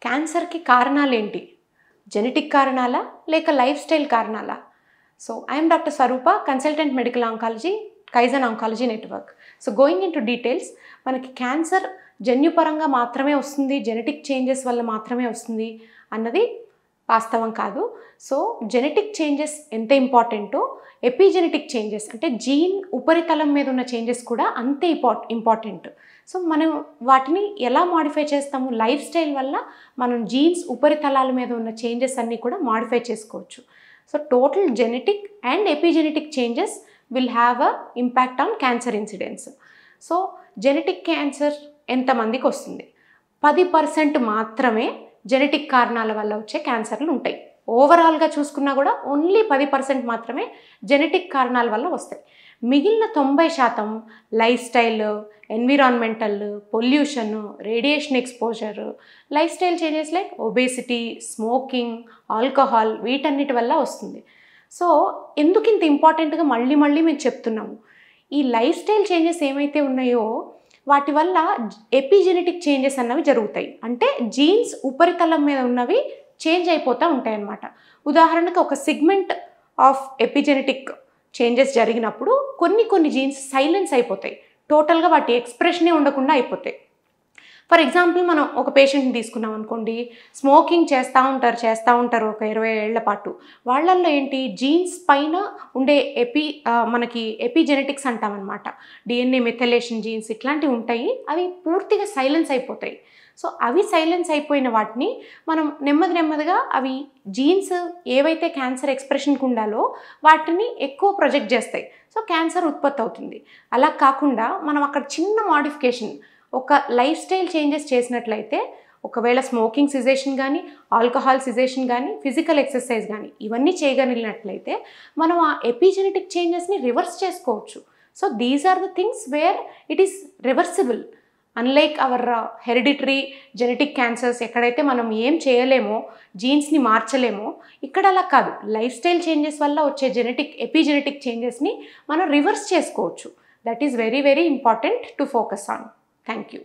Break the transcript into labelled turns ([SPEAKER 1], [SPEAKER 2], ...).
[SPEAKER 1] క్యాన్సర్కి కారణాలేంటి? జెనెటిక్ కారణాలా లేక లైఫ్ స్టైల్ కారణాలా? So I'm doctor Swarupa, consultant medical oncology, Kaizen oncology network. So going in to details, మనకి క్యాన్సర్ జన్యుపరంగా మాత్రమే వస్తుంది, జెనెటిక్ చేంజెస్ వల్ల మాత్రమే వస్తుంది అన్నది వాస్తవం కాదు. సో జెనెటిక్ చేంజెస్ ఎంత ఇంపార్టెంటో ఎపిజెనెటిక్ చేంజెస్ అంటే జీన్ ఉపరితలం మీద ఉన్న చేంజెస్ కూడా అంతే ఇంపార్టెంట్. సో మనం వాటిని ఎలా మాడిఫై చేస్తాము? లైఫ్ స్టైల్ వల్ల మనం జీన్స్ ఉపరితలాల మీద ఉన్న చేంజెస్ అన్నీ కూడా మాడిఫై చేసుకోవచ్చు. So total genetic and epigenetic changes will have a impact on cancer incidence. So genetic cancer ఎంతమందికి వస్తుంది? 10% మాత్రమే జెనెటిక్ కారణాల వల్ల వచ్చే క్యాన్సర్లు ఉంటాయి. ఓవరాల్గా చూసుకున్నా కూడా ఓన్లీ 10% మాత్రమే జెనెటిక్ కారణాల వల్ల వస్తాయి. మిగిలిన 90% life style, environmental, pollution, radiation exposure, life style changes like obesity, smoking, alcohol, వీటన్నిటి వల్ల వస్తుంది. సో ఎందుకు ఇంత ఇంపార్టెంట్గా మళ్ళీ మేము చెప్తున్నాము? ఈ లైఫ్ స్టైల్ చేంజెస్ ఏమైతే ఉన్నాయో వాటి వల్ల ఎపిజెనెటిక్ చేంజెస్ అన్నవి జరుగుతాయి. అంటే జీన్స్ ఉపరితలం మీద ఉన్నవి చేంజ్ అయిపోతూ ఉంటాయి అన్నమాట. ఉదాహరణకు ఒక సిగ్మెంట్ ఆఫ్ ఎపిజెనెటిక్ చేంజెస్ జరిగినప్పుడు కొన్ని జీన్స్ సైలెన్స్ అయిపోతాయి, టోటల్గా వాటి ఎక్స్ప్రెషనే ఉండకుండా అయిపోతాయి. ఫర్ ఎగ్జాంపుల్ మనం ఒక పేషెంట్ని తీసుకున్నాం అనుకోండి, స్మోకింగ్ చేస్తూ ఉంటారు ఒక 20 ఏళ్ల పాటు. వాళ్ళల్లో ఏంటి, జీన్స్ పైన ఉండే మనకి ఎపిజెనెటిక్స్ అంటామన్నమాట, డిఎన్ఏ మెథైలేషన్ జీన్స్ ఇట్లాంటివి ఉంటాయి, అవి పూర్తిగా సైలెన్స్ అయిపోతాయి. సో అవి సైలెన్స్ అయిపోయిన వాటిని మనం నెమ్మదిగా అవి జీన్స్ ఏవైతే క్యాన్సర్ ఎక్స్ప్రెషన్కి ఉండాలో వాటిని ఎక్కువ ప్రొజెక్ట్ చేస్తాయి. సో క్యాన్సర్ ఉత్పత్తి అవుతుంది. అలా కాకుండా మనం అక్కడ చిన్న మాడిఫికేషన్, ఒక లైఫ్ స్టైల్ చేంజెస్ చేసినట్లయితే, ఒకవేళ స్మోకింగ్ సిజేషన్ కానీ, ఆల్కహాల్ సిజేషన్ కానీ, ఫిజికల్ ఎక్సర్సైజ్ కానీ ఇవన్నీ చేయగలిగినట్లయితే మనం ఆ ఎపిజెనెటిక్ చేంజెస్ని రివర్స్ చేసుకోవచ్చు. So these are the things where it is reversible. Unlike our hereditary genetic cancers ఎక్కడైతే మనం ఏం చేయలేమో, జీన్స్ని మార్చలేమో, ఇక్కడ అలా కాదు. లైఫ్ స్టైల్ చేంజెస్ వల్ల వచ్చే ఎపిజెనెటిక్ చేంజెస్ని మనం రివర్స్ చేసుకోవచ్చు. That is very important to focus on. Thank you.